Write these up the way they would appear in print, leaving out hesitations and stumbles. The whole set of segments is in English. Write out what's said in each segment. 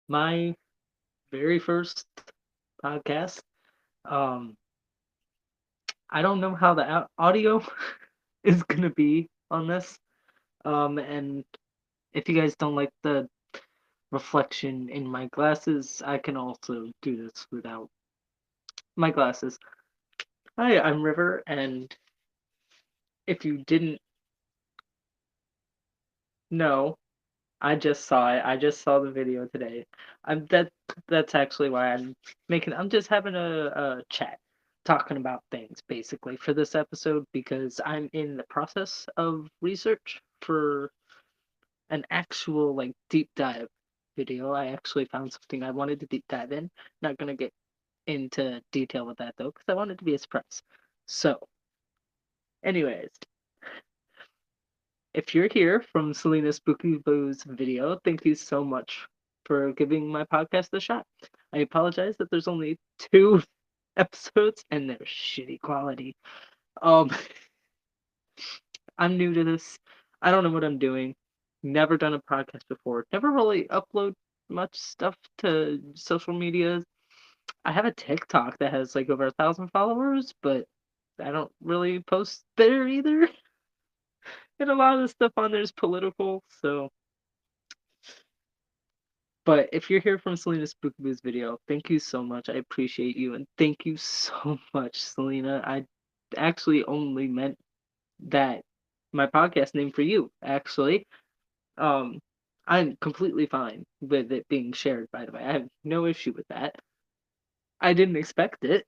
my very first podcast. Um, I don't know how the audio is gonna be on this. And if you guys don't like the reflection in my glasses, I can also do this without my glasses. Hi, I'm River, and if you didn't know, I just saw it. I just saw the video today. That's actually why I'm just having a chat talking about things basically for this episode because I'm in the process of research for an actual like deep dive video. I actually found something I wanted to deep dive in. Not gonna get into detail with that though, because I want it to be a surprise. So, anyways, if you're here from CelinaSpookyBoo's video, thank you so much for giving my podcast a shot. I apologize that there's only two episodes and they're shitty quality. Um, I'm new to this. I don't know what I'm doing. Never done a podcast before. Never really upload much stuff to social media. I have a TikTok that has like over 1,000 followers, but I don't really post there either. And a lot of the stuff on there is political, so. But if you're here from CelinaSpookyBoo's video, thank you so much. I appreciate you, and thank you so much, Selena. I actually only meant that my podcast name for you, actually. Um, I'm completely fine with it being shared, by the way. I have no issue with that. I didn't expect it.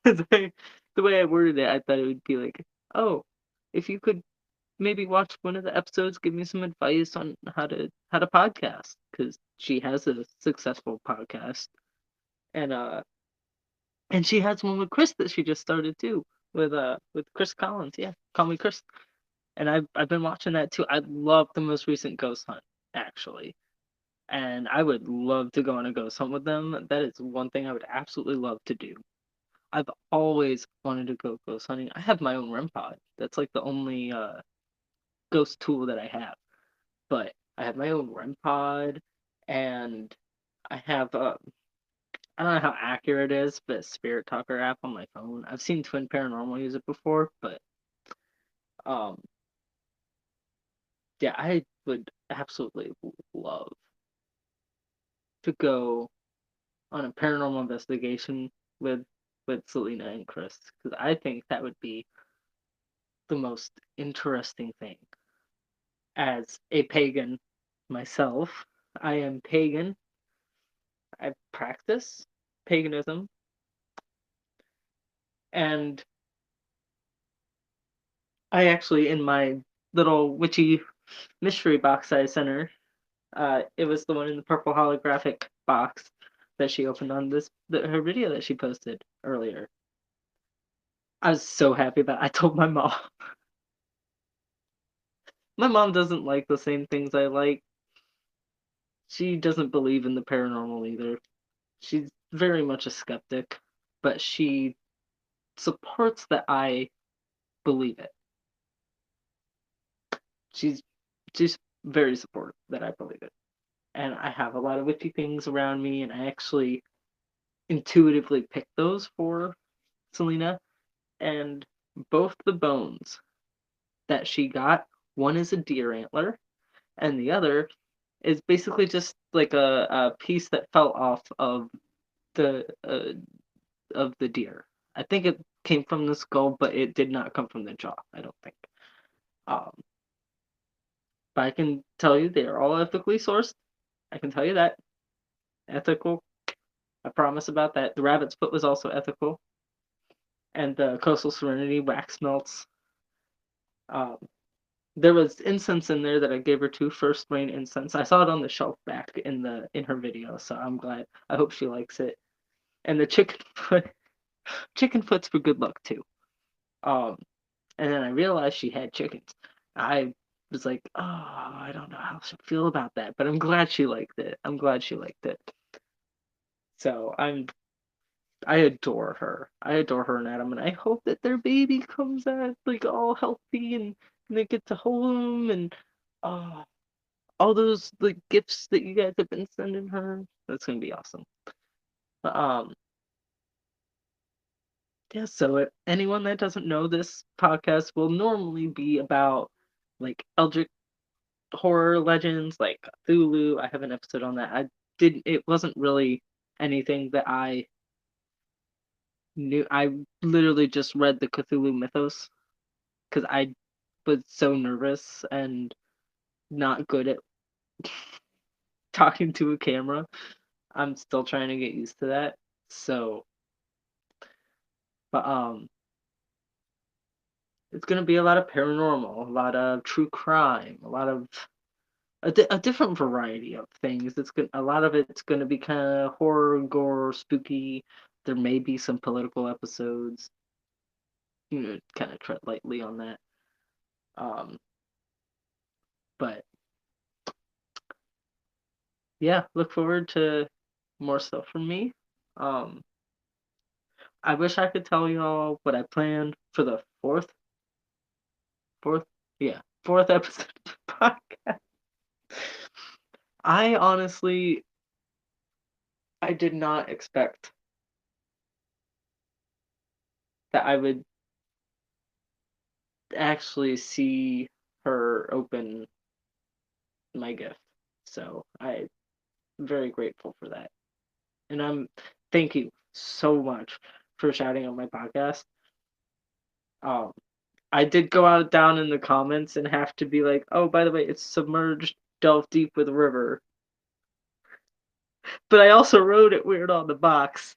The way I worded it, I thought it would be like, oh, if you could maybe watch one of the episodes, give me some advice on how to podcast, because she has a successful podcast, and she has one with Chris that she just started too, with Chris Collins. Yeah, call me Chris. And I've been watching that too. I love the most recent ghost hunt actually, and I would love to go on a ghost hunt with them. That is one thing I would absolutely love to do. I've always wanted to go ghost hunting. I have my own REM pod. That's like the only ghost tool that I have. But I have my own REM pod, and I have I don't know how accurate it is, but Spirit Talker app on my phone. I've seen Twin Paranormal use it before, but um yeah, I would absolutely love to go on a paranormal investigation with Selena and Chris because I think that would be the most interesting thing. As a pagan myself, I am pagan. I practice paganism, and I actually, in my little witchy mystery box I sent her, it was the one in the purple holographic box that she opened on her video that she posted earlier. I was so happy about it. I told my mom. My mom doesn't like the same things I like. She doesn't believe in the paranormal either. She's very much a skeptic, but she supports that I believe it. She's she's very supportive that I believe it. And I have a lot of witchy things around me, and I actually intuitively picked those for Selena. And both the bones that she got, one is a deer antler, and the other is basically just like a piece that fell off the uh, of the deer. I think it came from the skull, but it did not come from the jaw. I don't think. Um, but I can tell you they are all ethically sourced. I can tell you that ethical. I promise about that. The rabbit's foot was also ethical, and the coastal serenity wax melts. Um, there was incense in there that I gave her too, first rain incense. I saw it on the shelf back in her video, so I'm glad. I hope she likes it. And the chicken foot, chicken foot's for good luck too. Um, and then I realized she had chickens. I was like, oh, I don't know how she feel about that, but I'm glad she liked it. I'm glad she liked it. So I adore her. I adore her and Adam, and I hope that their baby comes out like all healthy and they get to hold him and oh, all those gifts that you guys have been sending her. That's gonna be awesome. But yeah. So if anyone that doesn't know, this podcast will normally be about eldritch horror legends, like Cthulhu. I have an episode on that. I didn't. It wasn't really anything that I knew. I literally just read the Cthulhu mythos because I was so nervous and not good at talking to a camera. I'm still trying to get used to that. So, but it's gonna be a lot of paranormal, a lot of true crime, a lot of a different variety of things. A lot of it's gonna be kind of horror, gore, spooky. There may be some political episodes. Kind of tread lightly on that. Um, but yeah, look forward to more stuff from me. Um, I wish I could tell y'all what I planned for the fourth, yeah, fourth episode of the podcast. I honestly, I did not expect that I would actually see her open my gift. So I'm very grateful for that. And thank you so much for shouting on my podcast. Um, I did go out down in the comments and have to be like, oh, by the way, it's Submerged, Delve Deep with River. But I also wrote it weird on the box.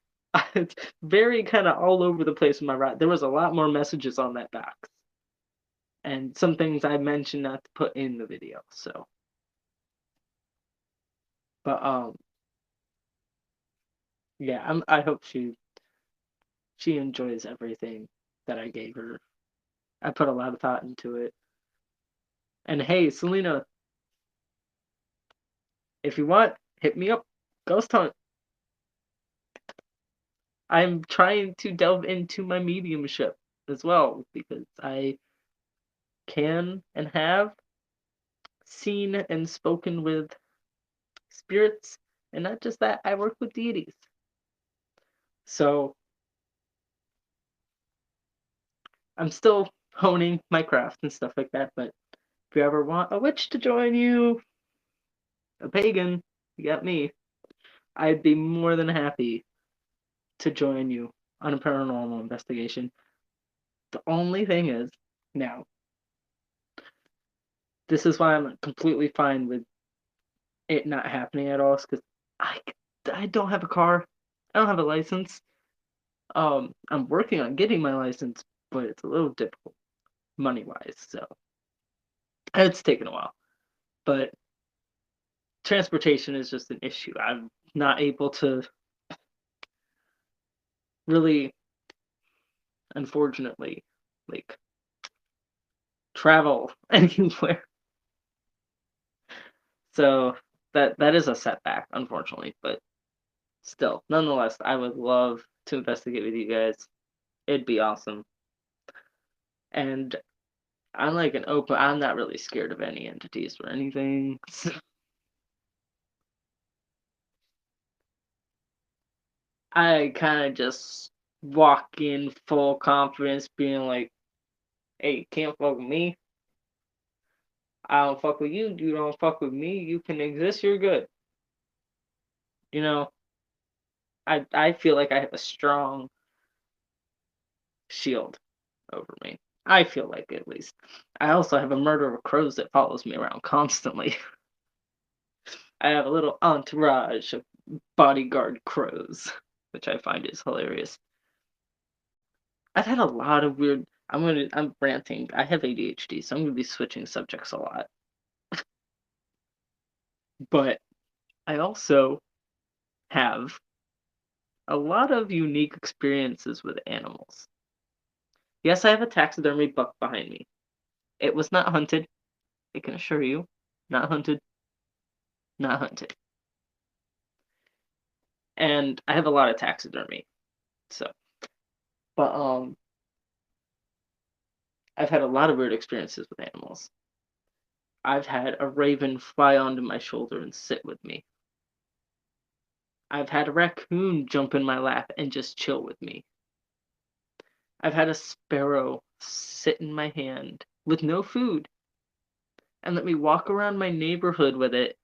It's very kind of all over the place with my writing. There was a lot more messages on that box. And some things I mentioned not to put in the video, so. But yeah, I hope she enjoys everything that I gave her. I put a lot of thought into it. And hey, Celina, if you want, hit me up. Ghost Hunt. I'm trying to delve into my mediumship as well because I can and have seen and spoken with spirits, and not just that, I work with deities. So I'm still honing my craft and stuff like that, but if you ever want a witch to join you, a pagan, you got me. I'd be more than happy to join you on a paranormal investigation. The only thing is, now, this is why I'm completely fine with it not happening at all, because I, I don't have a car. I don't have a license. I'm working on getting my license, but it's a little difficult money wise, so it's taken a while. But transportation is just an issue. I'm not able to really, unfortunately, like travel anywhere. So that is a setback, unfortunately. But still, nonetheless, I would love to investigate with you guys. It'd be awesome. And I'm like an open. I'm not really scared of any entities or anything. I kind of just walk in full confidence, being like, "Hey, you can't fuck with me. I don't fuck with you. You don't fuck with me. You can exist. You're good." You know, I feel like I have a strong shield over me. I feel like, at least. I also have a murder of crows that follows me around constantly. I have a little entourage of bodyguard crows, which I find is hilarious. I've had a lot of weird. I'm ranting. I have ADHD, so I'm gonna be switching subjects a lot. But I also have a lot of unique experiences with animals. Yes, I have a taxidermy buck behind me. It was not hunted, I can assure you. Not hunted, not hunted. And I have a lot of taxidermy. So, but I've had a lot of weird experiences with animals. I've had a raven fly onto my shoulder and sit with me. I've had a raccoon jump in my lap and just chill with me. I've had a sparrow sit in my hand with no food and let me walk around my neighborhood with it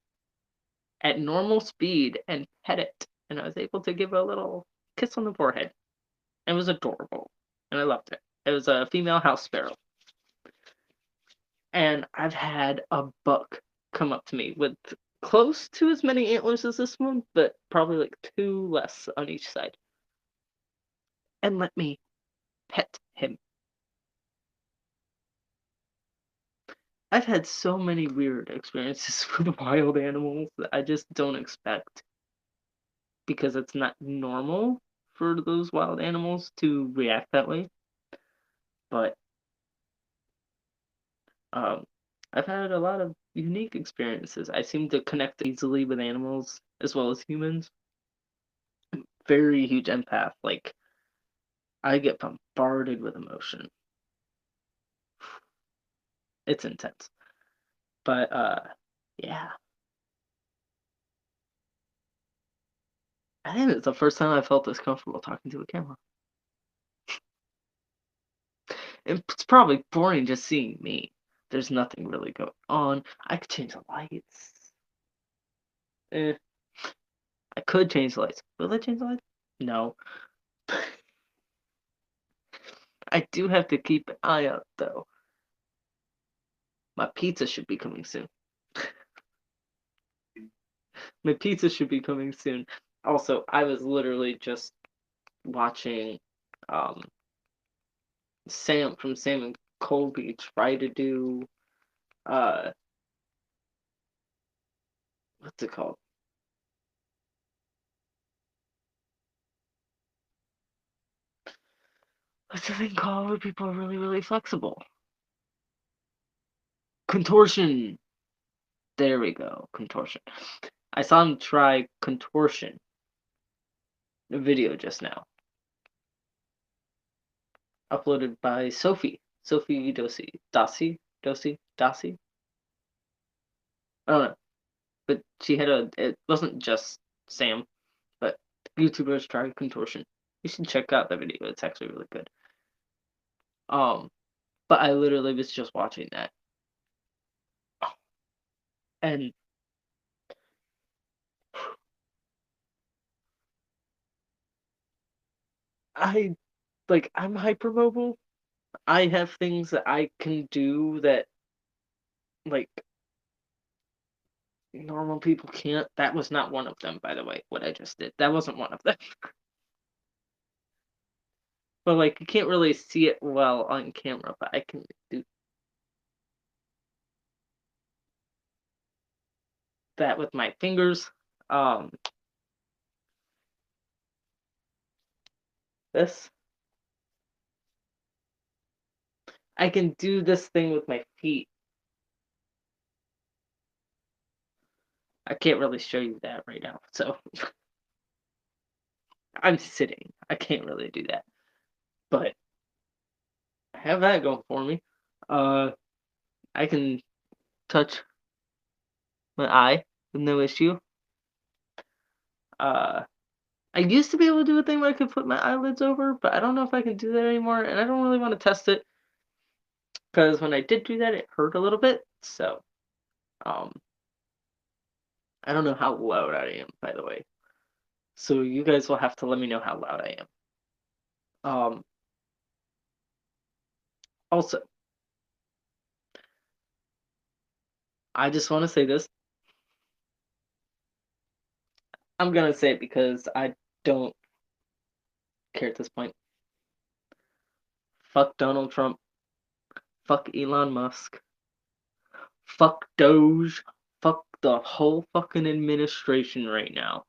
at normal speed and pet it. And I was able to give it a little kiss on the forehead. It was adorable. And I loved it. It was a female house sparrow. And I've had a buck come up to me with close to as many antlers as this one, but probably like 2 less on each side. And let me pet him. I've had so many weird experiences with wild animals that I just don't expect, because it's not normal for those wild animals to react that way. But um, I've had a lot of unique experiences. I seem to connect easily with animals as well as humans. Very huge empath. Like, I get bombarded with emotion. It's intense. But yeah. I think it's the first time I felt this comfortable talking to a camera. It's probably boring just seeing me. There's nothing really going on. I could change the lights. Eh, I could change the lights. Will I change the lights? No. I do have to keep an eye out though. My pizza should be coming soon. My pizza should be coming soon. Also, I was literally just watching um Sam from Sam and Colby try to do uh what's it called? What's the thing called where people are really, really flexible? Contortion. There we go. Contortion. I saw him try contortion in a video just now. Uploaded by Sophie. Sophie Dossi. Dossi? I don't know. But she had it wasn't just Sam, but YouTubers try contortion. You should check out that video. It's actually really good. Um, but I literally was just watching that. And I I'm hypermobile. I have things that I can do that like normal people can't. That was not one of them, by the way, what I just did. That wasn't one of them. But like you can't really see it well on camera, but I can do that with my fingers. Um this I can do this thing with my feet. I can't really show you that right now. So I'm sitting. I can't really do that. But I have that going for me. Uh I can touch my eye with no issue. Uh I used to be able to do a thing where I could put my eyelids over, but I don't know if I can do that anymore, and I don't really want to test it because when I did do that, it hurt a little bit. So, um, I don't know how loud I am, by the way. So you guys will have to let me know how loud I am. Also, I just want to say this. I'm gonna say it because I don't care at this point. Fuck Donald Trump. Fuck Elon Musk. Fuck Doge. Fuck the whole fucking administration right now.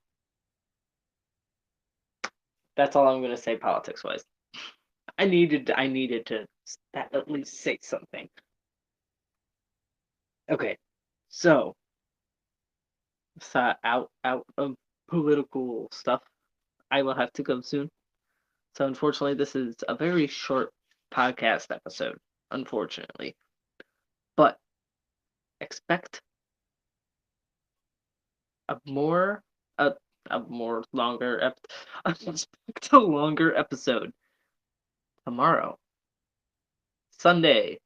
That's all I'm gonna say politics wise. I needed to at least say something. Okay, so out of political stuff, I will have to go soon. So unfortunately, this is a very short podcast episode. Unfortunately, but expect a more a a more longer expect a longer episode tomorrow, Sunday.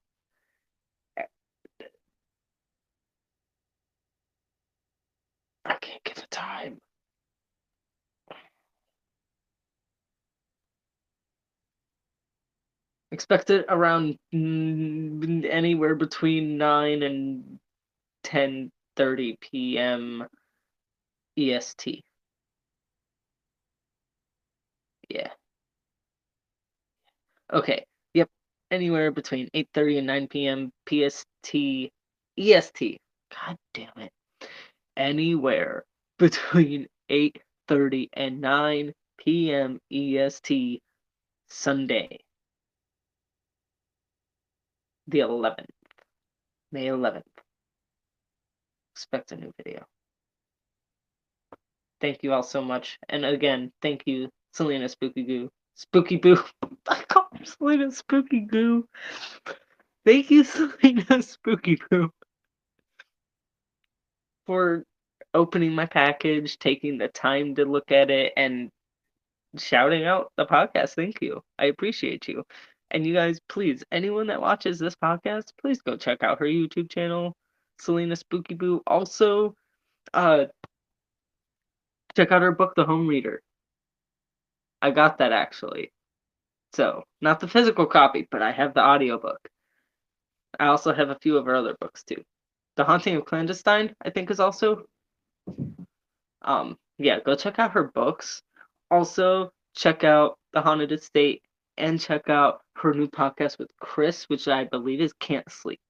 I can't give a time. Expect it around anywhere between 9 and 10:30 p.m. EST. Yeah. Okay. Yep. Anywhere between 8:30 and 9 p.m. PST EST. God damn it. Anywhere between 8:30 and 9 p.m. EST Sunday, the 11th, May 11th. Expect a new video. Thank you all so much. And again, thank you, CelinaSpookyBoo. SpookyBoo. I call her CelinaSpookyBoo. Thank you, CelinaSpookyBoo, for opening my package, taking the time to look at it, and shouting out the podcast. Thank you. I appreciate you. And you guys, please, anyone that watches this podcast, please go check out her YouTube channel, CelinaSpookyBoo. Also, uh, check out her book, The Home Reader. I got that actually. So, not the physical copy, but I have the audiobook. I also have a few of her other books too. The Haunting of Clandestine, I think, is also. Yeah, go check out her books. Also, check out The Haunted Estate and check out her new podcast with Chris, which I believe is Can't Sleep.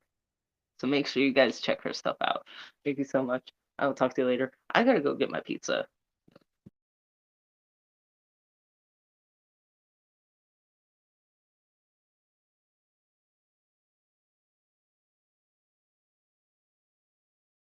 So make sure you guys check her stuff out. Thank you so much. I will talk to you later. I gotta go get my pizza.